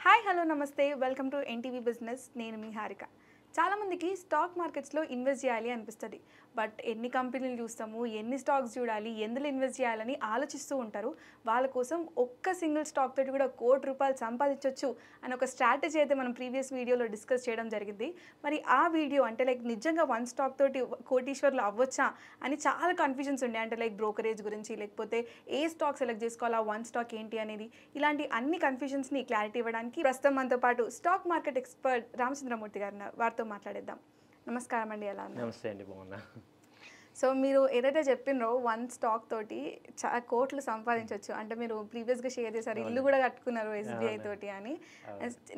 Hi hello నమస్తే welcome to NTV business. నేను మీ హారిక. చాలామందికి స్టాక్ మార్కెట్స్లో ఇన్వెస్ట్ చేయాలి అనిపిస్తుంది. బట్ ఎన్ని కంపెనీలు చూస్తాము, ఎన్ని స్టాక్స్ చూడాలి, ఎందులో ఇన్వెస్ట్ చేయాలని ఆలోచిస్తూ ఉంటారు. వాళ్ళ కోసం ఒక్క సింగిల్ స్టాక్ తోటి కూడా ₹1,00,00,000 సంపాదించవచ్చు అని ఒక స్ట్రాటజీ అయితే మనం ప్రీవియస్ వీడియోలో డిస్కస్ చేయడం జరిగింది. మరి ఆ వీడియో అంటే నిజంగా వన్ స్టాక్ తోటి కోటీశ్వర్లు అవ్వచ్చా అని చాలా కన్ఫ్యూజన్స్ ఉండే. అంటే బ్రోకరేజ్ గురించి, లేకపోతే ఏ స్టాక్ సెలెక్ట్ చేసుకోవాలా, వన్ స్టాక్ ఏంటి అనేది, ఇలాంటి అన్ని కన్ఫ్యూజన్స్ని క్లారిటీ ఇవ్వడానికి ప్రస్తుతం మనతో పాటు స్టాక్ మార్కెట్ ఎక్స్పర్ట్ రామచంద్రమూర్తి గారు ఉన్నారు. వారితో మాట్లాడేద్దాం. నమస్కారం అండి. ఎలా ఉన్నారు? నమస్తే అండి, బాగున్నా. సో మీరు ఏదైతే చెప్పినరో వన్ స్టాక్ తోటి కోట్లు సంపాదించవచ్చు అంటే మీరు ప్రీవియస్గా షేర్ చేశారు, ఇల్లు కూడా కట్టుకున్నారు ఎస్బీఐ తోటి అని.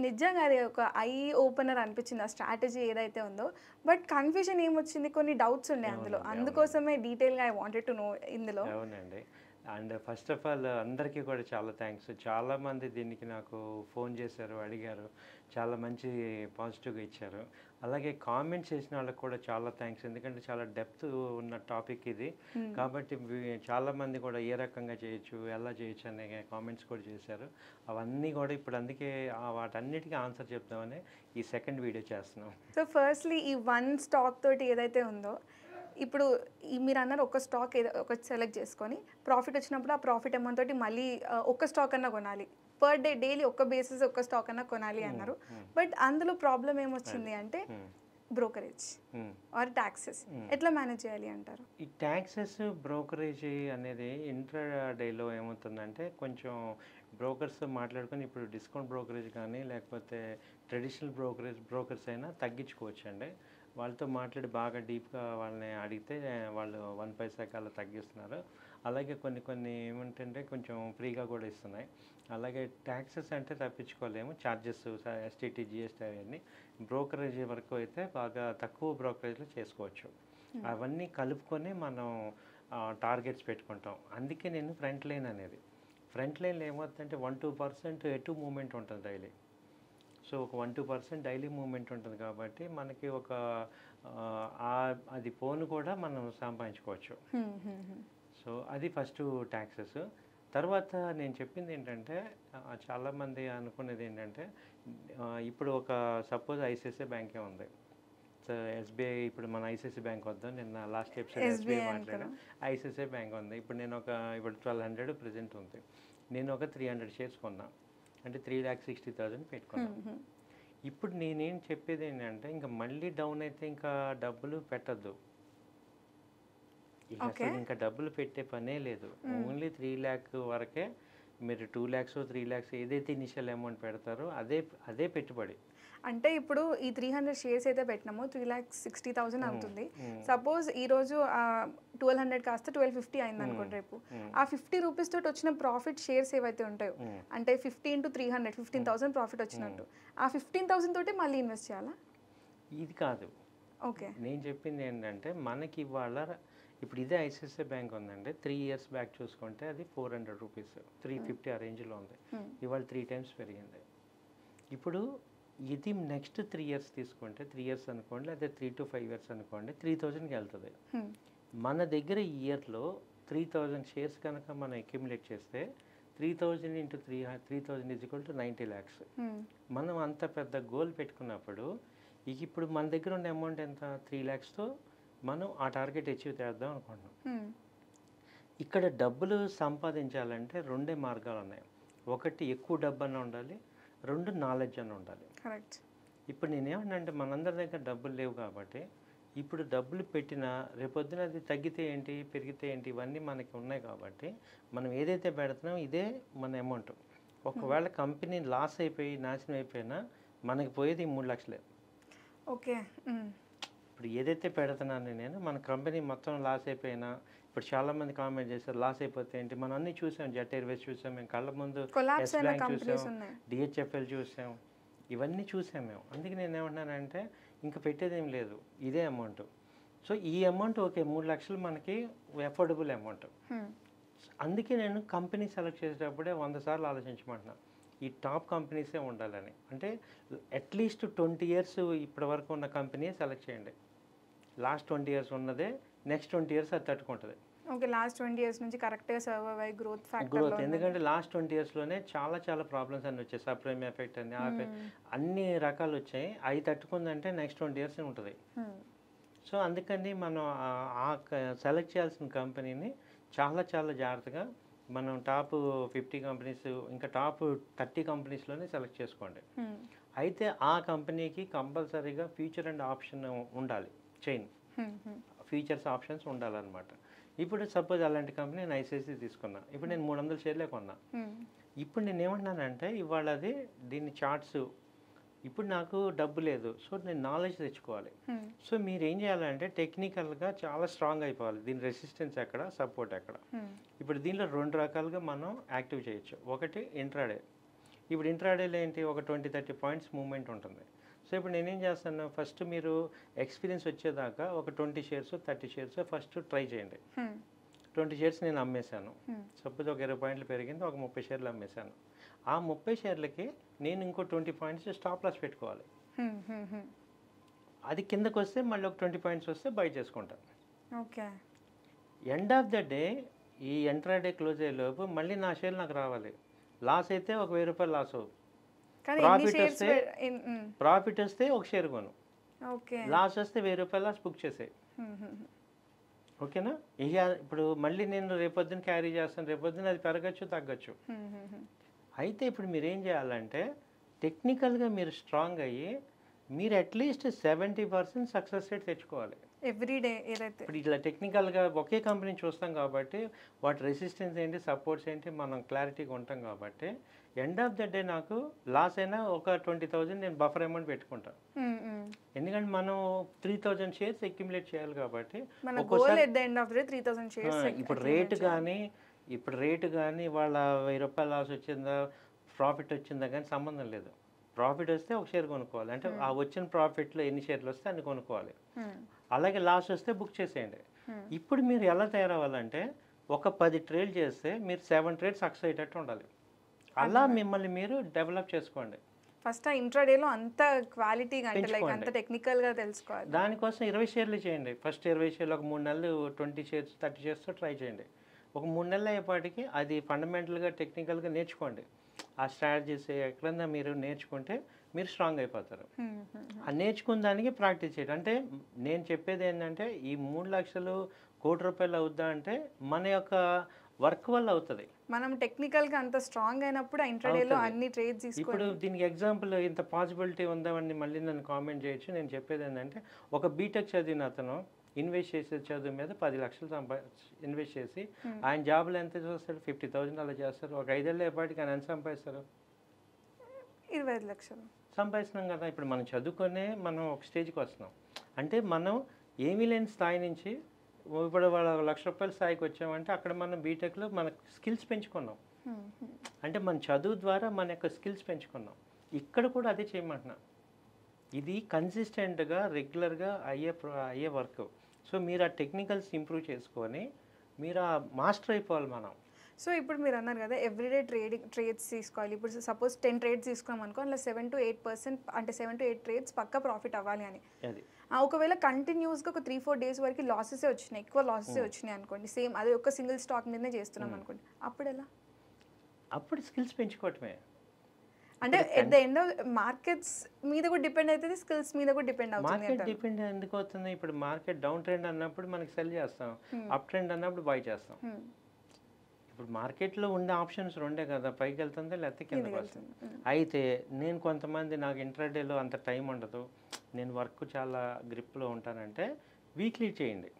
నిజంగా అది ఒక ఐ ఓపెనర్ అనిపించింది ఆ స్ట్రాటజీ ఏదైతే ఉందో. బట్ కన్ఫ్యూజన్ ఏమొచ్చింది, కొన్ని డౌట్స్ ఉండే అందులో. అందుకోసమే డీటెయిల్గా ఐ వాంటెడ్ టు నో ఇందులో. అవునండి. అండ్ ఫస్ట్ ఆఫ్ ఆల్ అందరికీ కూడా చాలా థ్యాంక్స్. చాలామంది దీనికి నాకు ఫోన్ చేశారు, అడిగారు, చాలా మంచి పాజిటివ్గా ఇచ్చారు. అలాగే కామెంట్స్ చేసిన వాళ్ళకి కూడా చాలా థ్యాంక్స్. ఎందుకంటే చాలా డెప్త్ ఉన్న టాపిక్ ఇది కాబట్టి చాలామంది కూడా ఏ రకంగా చేయొచ్చు, ఎలా చేయొచ్చు అనే కామెంట్స్ కూడా చేశారు. అవన్నీ కూడా ఇప్పుడు అందుకే వాటన్నిటికీ ఆన్సర్ చెప్తామని ఈ సెకండ్ వీడియో చేస్తున్నాం. సో ఫస్ట్లీ ఈ వన్ స్టాక్ తోటి ఏదైతే ఉందో, ఇప్పుడు మీరు అన్నారు ఒక స్టాక్ ఒక సెలెక్ట్ చేసుకొని ప్రాఫిట్ వచ్చినప్పుడు ఆ ప్రాఫిట్ అమౌంట్ తోటి మళ్ళీ ఒక్క స్టాక్ అన్నా కొనాలి, పర్ డే డైలీ ఒక్క బేసిస్ ఒక్క స్టాక్ అన్నా కొనాలి అన్నారు. బట్ అందులో ప్రాబ్లం ఏమొచ్చింది అంటే బ్రోకరేజ్ ఆర్ ట్యాక్సెస్ ఎట్లా మేనేజ్ చేయాలి అంటారు? ఈ ట్యాక్సెస్, బ్రోకరేజ్ అనేది ఇంట్రా డేలో ఏమవుతుందంటే కొంచెం బ్రోకర్స్ మాట్లాడుకొని ఇప్పుడు డిస్కౌంట్ బ్రోకరేజ్ కానీ లేకపోతే ట్రెడిషనల్ బ్రోకర్స్ అయినా తగ్గించుకోవచ్చు అండి. వాళ్ళతో మాట్లాడి బాగా డీప్గా వాళ్ళని అడిగితే వాళ్ళు 1 పైసాకి అలా తగ్గిస్తున్నారు. అలాగే కొన్ని ఏమంటే కొంచెం ఫ్రీగా కూడా ఇస్తున్నాయి. అలాగే ట్యాక్సెస్ అంటే తప్పించుకోలేము, ఛార్జెస్, ఎస్టీటీ, జిఎస్టీ అవన్నీ. బ్రోకరేజ్ వరకు అయితే బాగా తక్కువ బ్రోకరేజ్లో చేసుకోవచ్చు. అవన్నీ కలుపుకొని మనం టార్గెట్స్ పెట్టుకుంటాం. అందుకే నేను ఫ్రంట్ లైన్ అనేది, ఫ్రంట్ లైన్లో ఏమవుతుందంటే 1-2% ఎటు మూమెంట్ ఉంటుంది డైలీ. సో ఒక 1-2% డైలీ మూమెంట్ ఉంటుంది కాబట్టి మనకి ఒక అది పోను కూడా మనం సంపాదించుకోవచ్చు. సో అది ఫస్ట్ ట్యాక్సెస్. తర్వాత నేను చెప్పింది ఏంటంటే చాలామంది అనుకునేది ఏంటంటే ఇప్పుడు ఒక సపోజ్ ఐసిఐసిఐ బ్యాంకే ఉంది. సో ఎస్బీఐ, ఇప్పుడు మన ఐసిఐసిఐ బ్యాంక్ వద్దాం, నిన్న లాస్ట్ ఎపిసోడ్ ఎస్బీఐ మాట్లాడాం. ఐసిఐసిఐ బ్యాంక్ ఉంది. ఇప్పుడు నేను ఇప్పుడు 1200 ప్రెజెంట్ ఉంది. నేను ఒక 300 షేర్స్ కొన్నా, అంటే 3,60,000 పెట్టుకున్నాను. ఇప్పుడు నేనేం చెప్పేది ఏంటంటే ఇంకా మళ్ళీ డౌన్ అయితే ఇంకా డబ్బులు పెట్టద్దు, ఇంకా డబ్బులు పెట్టే పనే లేదు. ఓన్లీ 3 lakh వరకే మీరు 2 lakhs 3 lakhs ఏదైతే ఇనిషియల్ అమౌంట్ పెడతారో అదే పెట్టుబడి. అంటే ఇప్పుడు ఈ 300 షేర్స్ అయితే పెట్టినామో 3,60,000 అవుతుంది. సపోజ్ ఈరోజు 1,200 కాస్త 1,250 అయింది అనుకోండి. రేపు ఆ 50 రూపీస్ తోటి వచ్చిన ప్రాఫిట్ షేర్స్ ఏవైతే ఉంటాయో, అంటే 50 into 300 15,000 ప్రాఫిట్ వచ్చినట్టు, ఆ 15,000 తోటి మళ్ళీ ఇన్వెస్ట్ చేయాలా? ఇది కాదు. ఓకే, నేను చెప్పింది ఏంటంటే మనకి ఇవాళ ఇప్పుడు ఇదే ఐసిఐసిఐ బ్యాంక్ ఉందండి. 3 years బ్యాక్ చూసుకుంటే అది 400 రూపీస్, 350 ఆ రేంజ్లో ఉంది. ఇవాళ 3 times పెరిగింది. ఇప్పుడు ఇది నెక్స్ట్ 3 years తీసుకుంటే, 3 years అనుకోండి, లేదా 3 to 5 years అనుకోండి, 3,000కి వెళ్తుంది. మన దగ్గర ఈ ఇయర్లో 3,000 షేర్స్ కనుక మనం అక్యుములేట్ చేస్తే 3,000 into 3,000 = 90 lakhs. మనం అంత పెద్ద గోల్ పెట్టుకున్నప్పుడు ఇప్పుడు మన దగ్గర ఉన్న అమౌంట్ ఎంత, 3 lakhsతో మనం ఆ టార్గెట్ అచీవ్ చేద్దాం అనుకుంటున్నాం. ఇక్కడ డబ్బులు సంపాదించాలంటే 2 మార్గాలు ఉన్నాయి. ఒకటి ఎక్కువ డబ్బు అన్న ఉండాలి, 2 నాలెడ్జ్ అన్న ఉండాలి. కరెక్ట్. ఇప్పుడు నేనేమన్నంటే మనందరి దగ్గర డబ్బులు లేవు కాబట్టి ఇప్పుడు డబ్బులు పెట్టినా రేపొద్దున అది తగ్గితే ఏంటి, పెరిగితే ఏంటి, ఇవన్నీ మనకి ఉన్నాయి కాబట్టి మనం ఏదైతే పెడుతున్నామో ఇదే మన అమౌంట్. ఒకవేళ కంపెనీ లాస్ అయిపోయి నాశనం అయిపోయినా మనకి పోయేది 3 లక్షలే. ఓకే. ఇప్పుడు ఏదైతే పెడుతున్నాను నేను, మన కంపెనీ మొత్తం లాస్ అయిపోయినా, ఇప్పుడు చాలామంది కామెంట్ చేస్తారు లాస్ అయిపోతే ఏంటి, మనం అన్నీ చూసాం, జెట్ ఎయిర్వేస్ చూసాం, మేము కళ్ళ ముందు ఎస్ బ్యాంక్ చూసాం, డిహెచ్ఎఫ్ఎల్ చూసాం, ఇవన్నీ చూసాం మేము. అందుకే నేను ఏమంటున్నానంటే ఇంకా పెట్టేది ఏం లేదు, ఇదే అమౌంట్. సో ఈ అమౌంట్ ఓకే 3 లక్షలు మనకి అఫోర్డబుల్ అమౌంట్. అందుకే నేను కంపెనీ సెలెక్ట్ చేసేటప్పుడే 100 సార్లు ఆలోచించమంటున్నాను, ఈ టాప్ కంపెనీసే ఉండాలని. అంటే అట్లీస్ట్ 20 years ఇప్పటి వరకు ఉన్న కంపెనీ సెలెక్ట్ చేయండి. లాస్ట్ 20 years ఉన్నదే నెక్స్ట్ 20 years అది తట్టుకుంటుంది. ఓకే. లాస్ట్ 20 ఇయర్స్ నుంచి కరెక్ట్‌గా సర్వైవ్ అయ్యి గ్రోత్ ఫ్యాక్టర్‌లో గ్రోత్ ఉన్నది. ఎందుకంటే లాస్ట్ 20 ఇయర్స్‌లోనే చాలా ప్రాబ్లమ్స్ అన్నీ వచ్చాయి. సబ్‌ప్రైమ్ ఎఫెక్ట్ అని అన్ని రకాలు వచ్చాయి. అవి తట్టుకుందంటే నెక్స్ట్ 20 ఇయర్స్ ఉంటుంది. సో అందుకని మనం సెలెక్ట్ చేయాల్సిన కంపెనీని చాలా జాగ్రత్తగా మనం టాప్ 50 కంపెనీస్ ఇంకా టాప్ 30 కంపెనీస్లోనే సెలెక్ట్ చేసుకోండి. అయితే ఆ కంపెనీకి కంపల్సరీగా ఫ్యూచర్ అండ్ ఆప్షన్ ఉండాలి. చైన్ ఫీచర్స్ ఆప్షన్స్ ఉండాలన్నమాట. ఇప్పుడు సపోజ్ అలాంటి కంపెనీ నేను ఐసిఐసిఐ తీసుకున్నా. ఇప్పుడు నేను 300 షేర్లే కొన్నా. ఇప్పుడు నేను ఏమంటున్నానంటే ఇవాళ దీన్ని చార్ట్స్ ఇప్పుడు నాకు డబ్బు లేదు. సో నేను నాలెడ్జ్ తెచ్చుకోవాలి. సో మీరు ఏం చేయాలంటే టెక్నికల్గా చాలా స్ట్రాంగ్ అయిపోవాలి. దీని రెసిస్టెన్స్ ఎక్కడ, సపోర్ట్ ఎక్కడ. ఇప్పుడు దీనిలో 2 రకాలుగా మనం యాక్టివ్ చేయొచ్చు. ఒకటి ఇంట్రాడే. ఇప్పుడు ఇంట్రాడేలో ఏంటి ఒక 20-30 పాయింట్స్ మూవ్మెంట్ ఉంటుంది. సో ఇప్పుడు నేనేం చేస్తాను, ఫస్ట్ మీరు ఎక్స్పీరియన్స్ వచ్చేదాకా ఒక 20 షేర్స్ 30 షేర్స్ ఫస్ట్ ట్రై చేయండి. 20 షేర్స్ నేను అమ్మేశాను. సపోజ్ ఒక 20 పాయింట్లు పెరిగింది, ఒక 30 షేర్లు అమ్మేశాను. ఆ 30 షేర్లకి నేను ఇంకో 20 పాయింట్స్ స్టాప్ లాస్ పెట్టుకోవాలి. అది కిందకు వస్తే మళ్ళీ ఒక 20 పాయింట్స్ వస్తే బై చేసుకుంటాను. Okay. End of the day ఈ ఎంట్రాడే క్లోజ్ అయ్యే లోపు మళ్ళీ నా షేర్ నాకు రావాలి. లాస్ అయితే ఒక 1000 రూపాయలు లాస్ అవుతుంది. ప్రాఫిట్ వస్తే ఒక షేర్ కొను. లాస్ వస్తే 1000 రూపాయలు లాస్ బుక్ చేసే. ఓకేనా? ఇక ఇప్పుడు మళ్ళీ నేను రేపొద్దున క్యారీ చేస్తాను. రేపొద్దున అది పెరగచ్చు, తగ్గచ్చు. అయితే ఇప్పుడు మీరు ఏం చేయాలంటే టెక్నికల్గా మీరు స్ట్రాంగ్ అయ్యి మీరు అట్లీస్ట్ 70% సక్సెస్ రేట్ తెచ్చుకోవాలి ఎవ్రీడే. ఏదైతే ఇప్పుడు ఇట్లా టెక్నికల్గా ఒకే కంపెనీ చూస్తాం కాబట్టి వాటి రెసిస్టెన్స్ ఏంటి, సపోర్ట్స్ ఏంటి మనం క్లారిటీగా ఉంటాం కాబట్టి ఎండ్ ఆఫ్ ద డే నాకు లాస్ అయినా ఒక 20,000 నేను బఫర్ అమౌంట్ పెట్టుకుంటాను. ఎందుకంటే మనం 3,000 షేర్స్ అక్యుములేట్ చేయాలి కాబట్టి ఇప్పుడు రేటు కానీ వాళ్ళ 1000 రూపాయలు లాస్ వచ్చిందా ప్రాఫిట్ వచ్చిందా కానీ సంబంధం లేదు. ప్రాఫిట్ వస్తే ఒక షేర్ కొనుక్కోవాలి. అంటే ఆ వచ్చిన ప్రాఫిట్లో ఎన్ని షేర్లు వస్తే అన్ని కొనుక్కోవాలి. అలాగే లాస్ వస్తే బుక్ చేసేయండి. ఇప్పుడు మీరు ఎలా తయారవ్వాలంటే ఒక 10 ట్రేడ్ చేస్తే మీరు 7 ట్రేడ్ సక్సెస్ అయ్యేటట్టు ఉండాలి. అలా మిమ్మల్ని మీరు డెవలప్ చేసుకోండి. ఫస్ట్ ఆ ఇంట్రాడేలో అంత క్వాలిటీగా అంటే లైక్ అంత టెక్నికల్గా తెలుసుకోవాలి. దానికోసం 20 షేర్లు చేయండి. ఫస్ట్ 20 షేర్లు ఒక 3 నెలలు 20 షేర్స్ 30 షేర్స్తో ట్రై చేయండి. ఒక 3 నెలలు అయ్యేపాటికి అది ఫండమెంటల్గా టెక్నికల్గా నేర్చుకోండి. ఆ స్ట్రాటజీస్ ఎక్కడన్నా మీరు నేర్చుకుంటే మీరు స్ట్రాంగ్ అయిపోతారు. ఆ నేర్చుకున్న దానికి ప్రాక్టీస్ చేయండి. అంటే నేను చెప్పేది ఏంటంటే ఈ 3 లక్షలు కోటి రూపాయలు అవుద్దా అంటే మన యొక్క వర్క్ వల్ల అవుతుంది. మనం టెక్నికల్గా అంత స్ట్రాంగ్ అయినప్పుడు ఇంట్రాడేలో అన్ని ట్రేడ్స్ తీసుకొని ఇప్పుడు దీనికి ఎగ్జాంపుల్ ఇంత పాసిబిలిటీ ఉందామని మళ్ళీ నన్ను కామెంట్ చేయొచ్చు. నేను చెప్పేది ఏంటంటే ఒక బీటెక్ చదివిన అతను ఇన్వెస్ట్ చేసే చదువు మీద 10 లక్షలు ఇన్వెస్ట్ చేసి ఆయన జాబ్లో ఎంత చూస్తాడు 50,000 అలా చేస్తారు. ఒక 5 ఏళ్ళ పాటికి ఆయన ఎంత సంపాదిస్తారు? 25 లక్షలు సంపాదిస్తున్నాం కదా. ఇప్పుడు మనం చదువుకొనే మనం ఒక స్టేజ్కి వస్తున్నాం. అంటే మనం ఏమీ లేని స్థాయి నుంచి ఇప్పుడు వాళ్ళ 1,00,000 రూపాయల స్థాయికి వచ్చామంటే అక్కడ మనం బీటెక్లో మన స్కిల్స్ పెంచుకున్నాం. అంటే మన చదువు ద్వారా మన యొక్క స్కిల్స్ పెంచుకున్నాం. ఇక్కడ కూడా అదే చేయమంటున్నా. ఇది కన్సిస్టెంట్గా రెగ్యులర్గా అయ్యే వర్క్. సో మీరు ఆ టెక్నికల్స్ ఇంప్రూవ్ చేసుకొని మీరు ఆ మాస్టర్ అయిపోవాలి మనం. సో ఇప్పుడు మీరు అన్నారు కదా ఎవ్రీడే ట్రేడ్స్ తీసుకోవాలి. ఇప్పుడు సపోజ్ 10 ట్రేడ్స్ తీసుకున్నాం అనుకో, అందులో 7 to 8% అంటే 7 to 8 ట్రేడ్స్ పక్కా ప్రాఫిట్ అవ్వాలి అని. ఒకవేళ కంటిన్యూస్గా ఒక 3-4 డేస్ వరకు లాసెసే వచ్చినాయి, ఎక్కువ లాసెసే వచ్చినాయి అనుకోండి, సేమ్ అదే ఒక సింగిల్ స్టాక్ మీదనే చేస్తున్నాం అనుకోండి, అప్పుడు ఎలా? అప్పుడు స్కిల్స్ పెంచుకోవటమే. అంటే ఎట్ ద ఎండ్ మార్కెట్స్ మీద కూడా డిపెండ్ అవుతుంది, స్కిల్స్ మీద కూడా డిపెండ్ అవుతుంది. మార్కెట్ డిపెండ్ ఎందుకు అవుతుంది? ఇప్పుడు మార్కెట్ డౌన్ ట్రెండ్ అన్నప్పుడు మనకి సెల్ చేస్తాం, అప్ ట్రెండ్ అన్నప్పుడు బై చేస్తాం. ఇప్పుడు మార్కెట్లో ఉండే ఆప్షన్స్ 2 కదా, పైకి వెళ్తుంది లేకపోతే కిందకి వస్తుంది. అయితే నేను కొంతమంది నాకు ఇంట్రాడేలో అంత టైం ఉండదు, నేను వర్క్ చాలా గ్రిప్లో ఉంటానంటే వీక్లీ చేయండి,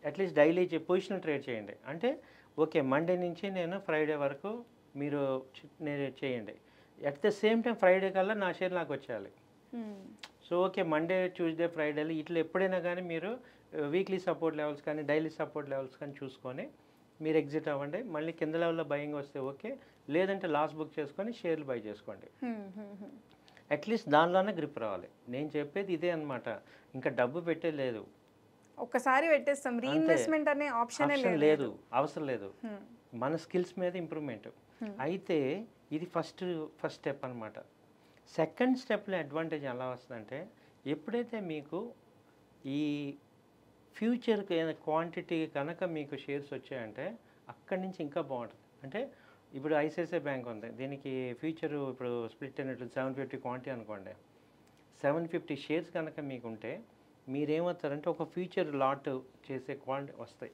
అట్లీస్ట్ డైలీ పొజిషనల్ ట్రేడ్ చేయండి. అంటే ఓకే మండే నుంచి నేను ఫ్రైడే వరకు మీరు చేయండి. At the same time Friday కల్లా నా షేర్ నాకు వచ్చేయాలి. సో ఓకే మండే ట్యూస్డే ఫ్రైడేలు ఇట్లా ఎప్పుడైనా కానీ మీరు వీక్లీ సపోర్ట్ లెవెల్స్ కానీ డైలీ సపోర్ట్ లెవెల్స్ కానీ చూసుకొని మీరు ఎగ్జిట్ అవ్వండి. మళ్ళీ కింద లెవెల్లో బయింగ్ వస్తే ఓకే, లేదంటే లాస్ బుక్ చేసుకొని షేర్లు బై చేసుకోండి. అట్లీస్ట్ దానిలోనే గ్రిప్ రావాలి. నేను చెప్పేది ఇదే అనమాట. ఇంకా డబ్బు పెట్టే లేదు, ఒక్కసారి పెట్టేస్తాం, రీఇన్వెస్ట్మెంట్ అనే ఆప్షన్ లేదు, అవసరం లేదు. మన స్కిల్స్ మీద ఇంప్రూవ్మెంట్. అయితే ఇది ఫస్ట్ స్టెప్ అనమాట. సెకండ్ స్టెప్లో అడ్వాంటేజ్ ఎలా వస్తుందంటే ఎప్పుడైతే మీకు ఈ ఫ్యూచర్ క్వాంటిటీ కనుక మీకు షేర్స్ వచ్చాయంటే అక్కడి నుంచి ఇంకా బాగుంటుంది. అంటే ఇప్పుడు ఐసిఐసిఐ బ్యాంక్ ఉంది, దీనికి ఫ్యూచరు ఇప్పుడు స్ప్లిట్ అయినట్లు 750 క్వాంటిటీ అనుకోండి. 750 షేర్స్ కనుక మీకు ఉంటే మీరేమవుతారంటే ఒక ఫ్యూచర్ లాట్ చేసే క్వాంటిటీ వస్తాయి.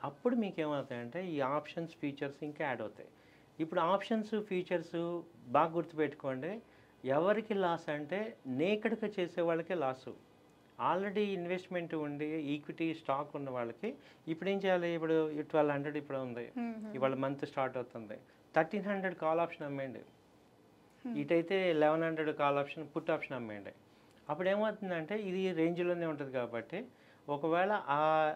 అప్పుడు మీకు ఏమవుతాయంటే ఈ ఆప్షన్స్ ఫీచర్స్ ఇంకా యాడ్ అవుతాయి. ఇప్పుడు ఆప్షన్స్ ఫీచర్స్ బాగా గుర్తుపెట్టుకోండి, ఎవరికి లాస్ అంటే నేకడ్గా చేసే వాళ్ళకే లాసు. ఆల్రెడీ ఇన్వెస్ట్మెంట్ ఉండి ఈక్విటీ స్టాక్ ఉన్న వాళ్ళకి ఇప్పుడు ఏం చేయాలి, ఇప్పుడు 1200 ఇప్పుడు ఉంది, ఇవాళ మంత్ స్టార్ట్ అవుతుంది, 1300 కాల్ ఆప్షన్ అమ్మేయండి, ఇటైతే 1100 కాల్ ఆప్షన్ పుట్ ఆప్షన్ అమ్మేయండి. అప్పుడు ఏమవుతుందంటే ఇది రేంజ్లోనే ఉంటుంది కాబట్టి ఒకవేళ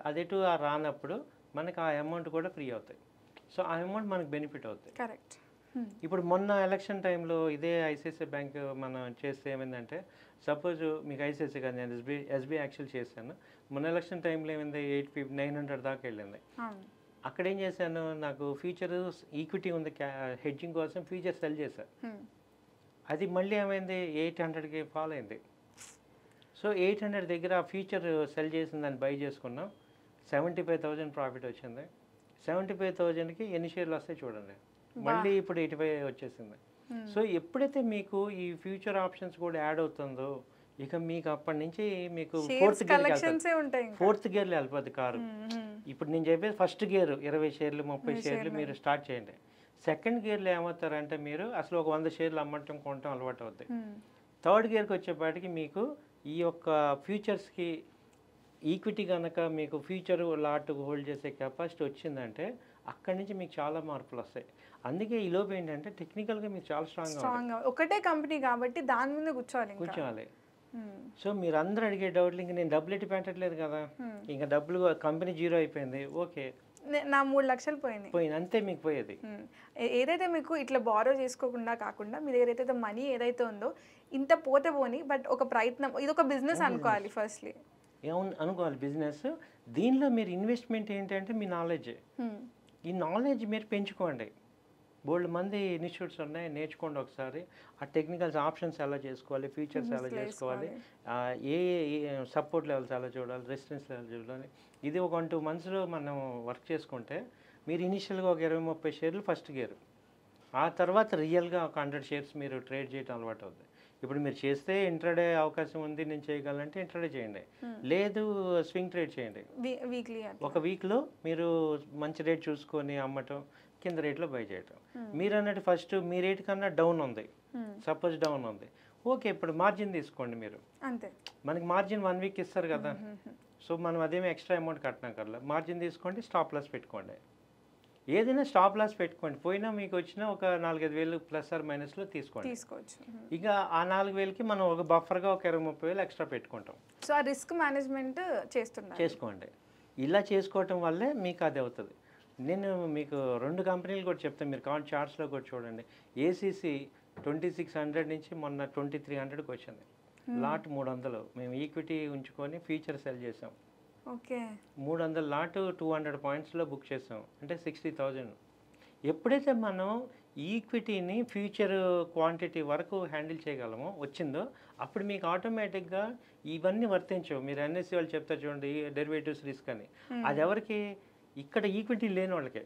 అదెటు రానప్పుడు మనకి ఆ అమౌంట్ కూడా ఫ్రీ అవుతాయి. సో ఆ అమౌంట్ మనకు బెనిఫిట్ అవుతాయి. కరెక్ట్. ఇప్పుడు మొన్న ఎలక్షన్ టైంలో ఇదే ఐసిఐసిఐ బ్యాంక్ మనం చేస్తే ఏమైందంటే, సపోజ్ మీకు ఐసిఐసిఐ కాదు, నేను ఎస్బీఐ యాక్చువల్ చేశాను. మొన్న ఎలక్షన్ టైంలో ఏమైంది, 900 దాకా వెళ్ళింది. అక్కడ ఏం చేశాను, నాకు ఫ్యూచర్ ఈక్విటీ ఉంది, హెడ్జింగ్ కోసం ఫ్యూచర్ సెల్ చేశాను. అది మళ్ళీ ఏమైంది 800కి ఫాల్ అయింది. సో 800 దగ్గర ఆ ఫ్యూచర్ సెల్ చేసిన దాన్ని బై చేసుకున్నాం, 75,000 ప్రాఫిట్ వచ్చింది. 75,000కి ఎన్ని షేర్లు వస్తాయి చూడండి, మళ్ళీ ఇప్పుడు 85 వచ్చేసింది. సో ఎప్పుడైతే మీకు ఈ ఫ్యూచర్ ఆప్షన్స్ కూడా యాడ్ అవుతుందో ఇక మీకు అప్పటి నుంచి మీకు ఫోర్త్ గేర్లో వెళ్ళిపోద్ది కారు. ఇప్పుడు నేను చెప్పేది ఫస్ట్ గేర్ 20 షేర్లు 30 షేర్లు మీరు స్టార్ట్ చేయండి. సెకండ్ గేర్లో ఏమవుతారంటే మీరు అసలు ఒక 100 షేర్లు అమ్మటం కొనటం అలవాటు అవుతాయి. థర్డ్ గేర్కి వచ్చేపాటికి మీకు ఈ యొక్క ఫ్యూచర్స్కి ఈక్విటీ కనుక మీకు ఫ్యూచర్ లాట్ హోల్డ్ చేసే కెపాసిటీ వచ్చిందంటే అక్కడి నుంచి మీకు చాలా మార్పులు వస్తాయి. అందుకే ఈ లోపు ఏంటంటే టెక్నికల్గా మీరు చాలా స్ట్రాంగ్గా ఒకటే కంపెనీ కాబట్టి దాని మీద కూర్చోవాలి. సో మీరు అందరూ అడిగే డౌట్లు, ఇంక నేను డబ్బులు ఎట్టి పెట్టట్లేదు కదా, ఇంకా డబ్బులు కంపెనీ జీరో అయిపోయింది, ఓకే నా 3 లక్షలు పోయింది అంతే మీకు పోయేది. ఏదైతే మీకు ఇట్లా బారో చేసుకోకుండా కాకుండా మీ దగ్గర ఏదైతే మనీ ఏదైతే ఉందో ఇంత పోతే పోని, బట్ ఒక ప్రయత్నం, ఇది ఒక బిజినెస్ అనుకోవాలి. ఫస్ట్లీ ఏమన్నా అనుకోవాలి బిజినెస్. దీనిలో మీరు ఇన్వెస్ట్మెంట్ ఏంటంటే మీ నాలెడ్జ్, ఈ నాలెడ్జ్ మీరు పెంచుకోండి. బోల్డ్ మంది ఇన్స్టిట్యూట్స్ ఉన్నాయి, నేర్చుకోండి ఒకసారి. ఆ టెక్నికల్స్ ఆప్షన్స్ ఎలా చేసుకోవాలి, ఫీచర్స్ ఎలా చేసుకోవాలి, ఏ సపోర్ట్ లెవెల్స్ ఎలా చూడాలి, రెసిస్టెన్స్ లెవెల్ చూడాలి. ఇది ఒక 1-2 మంత్స్లో మనం వర్క్ చేసుకుంటే మీరు ఇనిషియల్గా ఒక 20-30 షేర్లు ఫస్ట్ గేరు, ఆ తర్వాత రియల్గా ఒక 100 షేర్స్ మీరు ట్రేడ్ చేయడం అలవాటు అవుతుంది. ఇప్పుడు మీరు చేస్తే ఇంట్రాడే అవకాశం ఉంది, నేను చేయగలంటే ఇంట్రాడే చేయండి, లేదు స్వింగ్ ట్రేడ్ చేయండి. ఒక వీక్లో మీరు మంచి రేట్ చూసుకొని అమ్మటం, కింద రేట్లో బై చేయటం. మీరు అన్నట్టు ఫస్ట్ మీ రేట్ కన్నా డౌన్ ఉంది, సపోజ్ డౌన్ ఉంది, ఓకే ఇప్పుడు మార్జిన్ తీసుకోండి మీరు. అంతే, మనకి మార్జిన్ 1 వీక్ ఇస్తారు కదా, సో మనం అదేమీ ఎక్స్ట్రా అమౌంట్ కట్టినాకల్లా మార్జిన్ తీసుకోండి, స్టాప్ లాస్ పెట్టుకోండి. ఏదైనా స్టాప్ లాస్ పెట్టుకోండి, పోయినా మీకు వచ్చిన ఒక 4-5 వేలు ప్లస్ ఆర్ మైనస్లో తీసుకోవచ్చు. ఇక ఆ 4,000కి మనం ఒక బఫర్గా ఒక 20-30 వేలు ఎక్స్ట్రా పెట్టుకుంటాం. సో ఆ రిస్క్ మేనేజ్మెంట్ చేసుకోండి. ఇలా చేసుకోవటం వల్లే మీకు అది అవుతుంది. నేను మీకు 2 కంపెనీలు కూడా చెప్తాను, మీరు కావాలి చార్ట్స్లో కూడా చూడండి. ఏసీసీ 2600 నుంచి మొన్న 2300కి వచ్చింది, లాట్ 300. మేము ఈక్విటీ ఉంచుకొని ఫ్యూచర్ సెల్ చేసాం. ఓకే, 300 లాట్ 200 పాయింట్స్లో బుక్ చేసాం, అంటే 60,000. ఎప్పుడైతే మనం ఈక్విటీని ఫ్యూచర్ క్వాంటిటీ వరకు హ్యాండిల్ చేయగలమో వచ్చిందో అప్పుడు మీకు ఆటోమేటిక్గా ఇవన్నీ వర్తించవు. మీరు ఎన్ఎస్సీ వాళ్ళు చెప్తారు చూడండి, డెరివేటివ్స్ రిస్క్ అని, అది ఎవరికి, ఇక్కడ ఈక్విటీ లేని వాళ్ళకే.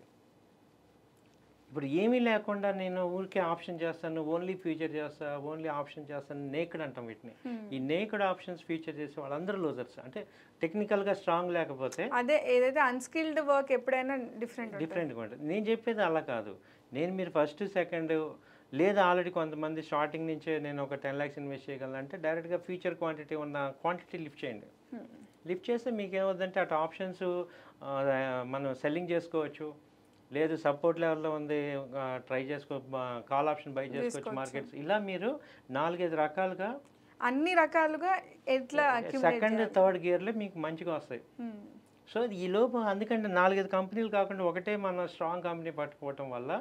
ఇప్పుడు ఏమీ లేకుండా నేను ఊరికే ఆప్షన్ చేస్తాను, ఓన్లీ ఫ్యూచర్ చేస్తా, ఓన్లీ ఆప్షన్ చేస్తాను, నేకడ్ అంటాం వీటిని. ఈ నేకడ్ ఆప్షన్స్ ఫ్యూచర్ చేసే వాళ్ళందరూ లూజర్స్. అంటే టెక్నికల్గా స్ట్రాంగ్ లేకపోతే అదే ఏదైతే అన్స్కిల్డ్ వర్క్ ఎప్పుడైనా డిఫరెంట్గా ఉంటుంది. నేను చెప్పేది అలా కాదు. నేను మీరు ఫస్ట్ సెకండ్ లేదా ఆల్రెడీ కొంతమంది స్టార్టింగ్ నుంచే నేను ఒక 10 lakhs ఇన్వెస్ట్ చేయగలను అంటే డైరెక్ట్గా ఫ్యూచర్ క్వాంటిటీ ఉన్న క్వాంటిటీ లిఫ్ట్ చేయండి. లిఫ్ట్ చేస్తే మీకు ఏమవుతుందంటే అటు ఆప్షన్స్ మనం సెల్లింగ్ చేసుకోవచ్చు, లేదు సపోర్ట్ లెవెల్లో ఉంది ట్రై చేసుకో, కాల్ ఆప్షన్ బై చేసుకోవచ్చు మార్కెట్స్. ఇలా మీరు 4-5 రకాలుగా అన్ని రకాలుగా ఎట్లా సెకండ్ థర్డ్ గేర్లో మీకు మంచిగా వస్తాయి. సో ఈ లోపు అందుకంటే 4-5 కంపెనీలు కాకుండా ఒకటే మన స్ట్రాంగ్ కంపెనీ పట్టుకోవటం వల్ల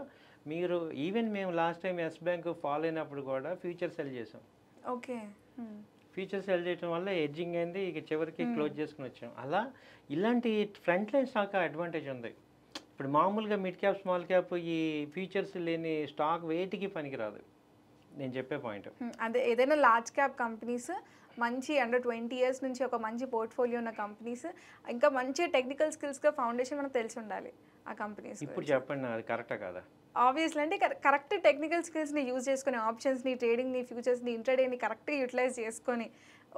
మీరు ఈవెన్ మేము last time Yes Bank follow అయినప్పుడు కూడా ఫ్యూచర్ సెల్ చేసాం. ఓకే, ఫ్యూచర్ సెల్ చేయడం వల్ల ఎడ్జింగ్ అయింది, ఇక చివరికి క్లోజ్ చేసుకుని వచ్చాం. అలా ఇలాంటి ఫ్రంట్ లైన్ స్టాక్ అడ్వాంటేజ్ ఉంది. ఇప్పుడు మామూలుగా మిడ్ క్యాప్ స్మాల్ క్యాప్ ఈ ఫ్యూచర్స్ లేని స్టాక్ వేటికి పనికిరాదు. నేను చెప్పే పాయింట్. అదే ఏదైనా లార్జ్ క్యాప్ కంపెనీస్ మంచి అండర్ 20 years నుంచి ఒక మంచి పోర్ట్ఫోలియో ఉన్న కంపెనీస్ ఇంకా మంచి టెక్నికల్ స్కిల్స్గా ఫౌండేషన్ మనకు తెలిసి ఉండాలి ఆ కంపెనీస్. ఇప్పుడు చెప్పండి అది కరెక్టా కాదా? ఆబ్వియస్లీ అంటే కరెక్ట్ టెక్నికల్ స్కిల్స్ని యూజ్ చేసుకొని ఆప్షన్స్ని, ట్రేడింగ్ని, ఫ్యూచర్స్ని, ఇంట్రాడేని కరెక్ట్గా యూటిలైజ్ చేసుకొని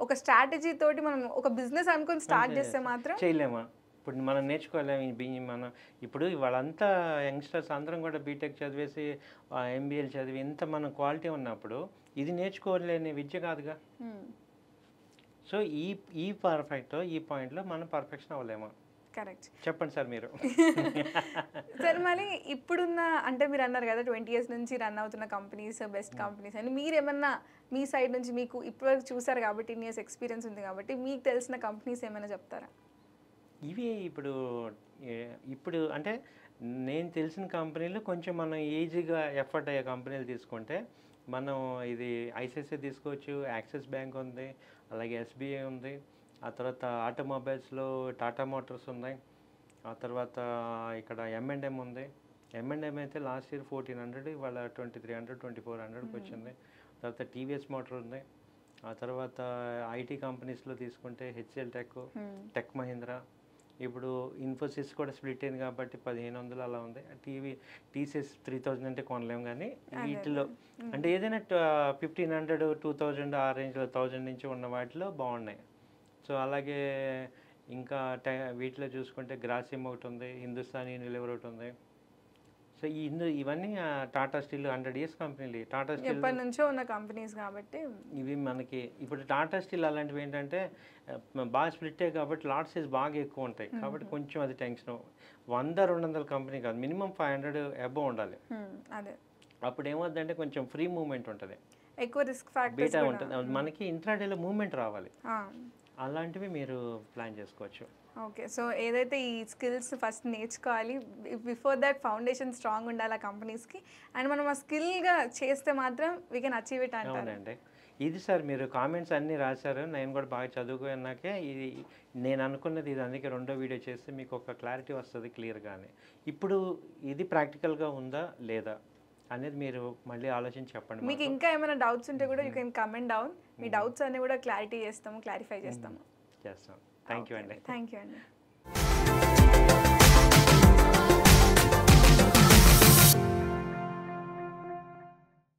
ఒక స్ట్రాటజీ తోటి మనం ఒక బిజినెస్ అనుకొని స్టార్ట్ చేస్తే మాత్రం చేయలేమా? ఇప్పుడు మనం నేర్చుకోలేము. మనం ఇప్పుడు వాళ్ళంతా యంగ్స్టర్స్ అందరం కూడా బీటెక్ చదివేసి ఎంబీఏలు చదివి ఇంత మనం క్వాలిటీ ఉన్నప్పుడు ఇది నేర్చుకోలేని విద్య కాదుగా. సో ఈ పాయింట్లో మనం పర్ఫెక్షన్ అవ్వలేమా? కరెక్ట్. చెప్పండి సార్ మీరు. సార్ మళ్ళీ ఇప్పుడున్న అంటే మీరు అన్నారు కదా 20 years నుంచి రన్ అవుతున్న కంపెనీస్ బెస్ట్ కంపెనీస్ అని, మీరు ఏమన్నా మీ సైడ్ నుంచి మీకు ఇప్పటివరకు చూసారు కాబట్టి 10 years ఎక్స్పీరియన్స్ ఉంది కాబట్టి మీకు తెలిసిన కంపెనీస్ ఏమైనా చెప్తారా? ఇవి ఇప్పుడు అంటే నేను తెలిసిన కంపెనీలు కొంచెం మనం ఈజీగా ఎఫర్ట్ అయ్యే కంపెనీలు తీసుకుంటే మనం ఇది ఐసిఐసిఐ తీసుకోవచ్చు, యాక్సిస్ బ్యాంక్ ఉంది, అలాగే ఎస్బీఐ ఉంది, ఆ తర్వాత ఆటోమొబైల్స్లో టాటా మోటార్స్ ఉన్నాయి, ఆ తర్వాత ఇక్కడ M&M ఉంది. M&M అయితే లాస్ట్ ఇయర్ 1400 ఇవాళ 2300 2400కి వచ్చింది. తర్వాత టీవీఎస్ మోటార్ ఉంది. ఆ తర్వాత ఐటీ కంపెనీస్లో తీసుకుంటే హెచ్సిఎల్ టెక్ మహీంద్రా, ఇప్పుడు ఇన్ఫోసిస్ కూడా స్ప్లిట్ అయింది కాబట్టి 1500 అలా ఉంది. టీసీఎస్ 3000 అంటే కొనలేము, కానీ వీటిలో అంటే ఏదైనా 1500 2000 ఆ రేంజ్లో 1000 నుంచి ఉన్న వాటిలో బాగున్నాయి. సో అలాగే ఇంకా వీటిలో చూసుకుంటే గ్రాసిమ్ ఒకటి ఉంది, హిందుస్థాన్ యూనిలివర్ ఒకటి ఉంది. సో ఇవన్నీ టాటా స్టీల్ 100 years కంపెనీలు. టాటా స్టీల్ ఎప్పటి నుంచో ఉన్న కంపెనీస్ కాబట్టి ఇవి మనకి ఇప్పుడు టాటా స్టీల్ అలాంటివి ఏంటంటే బాగా స్ప్లిట్ అయ్యాయి కాబట్టి లాట్ సైజ్ బాగా ఎక్కువ ఉంటాయి కాబట్టి కొంచెం అది టెన్షన్. 100-200 కంపెనీ కాదు, మినిమం 500 అబోవ్ ఉండాలి. అదే అప్పుడు ఏమవుతుందంటే కొంచెం ఫ్రీ మూవ్మెంట్ ఉంటుంది, ఎక్కువ రిస్క్ ఫ్యాక్టర్స్ బీటా ఉంటుంది. మనకి ఇంట్రాడేలో మూవ్మెంట్ రావాలి, అలాంటివి మీరు ప్లాన్ చేసుకోవచ్చు. ఓకే. సో ఏదైతే ఈ స్కిల్స్ ఫస్ట్ నేర్చుకోవాలి, బిఫోర్ దట్ ఫౌండేషన్ స్ట్రాంగ్ ఉండాలి ఆ కంపెనీస్కి, అండ్ మనం ఆ స్కిల్గా చేస్తే మాత్రం వీ కెన్ అచీవ్ ఇట్ అంటారు. అవునండి. ఇది సార్ మీరు కామెంట్స్ అన్నీ రాశారు, నేను కూడా బాగా చదువుకున్నాకే ఇది నేను అనుకున్నది ఇది, అందుకే రెండో వీడియో చేస్తే మీకు ఒక క్లారిటీ వస్తుంది క్లియర్గానే. ఇప్పుడు ఇది ప్రాక్టికల్గా ఉందా లేదా అనేది మీరు మళ్ళీ ఆలోచించి చెప్పండి. మీకు ఇంకా ఏమైనా డౌట్స్ ఉంటే కూడా you can comment down, me doubts అన్నీ కూడా క్లారిఫై చేస్తాము. చేస్తాం. థ్యాంక్ యూ అండి. థ్యాంక్ యూ అండి.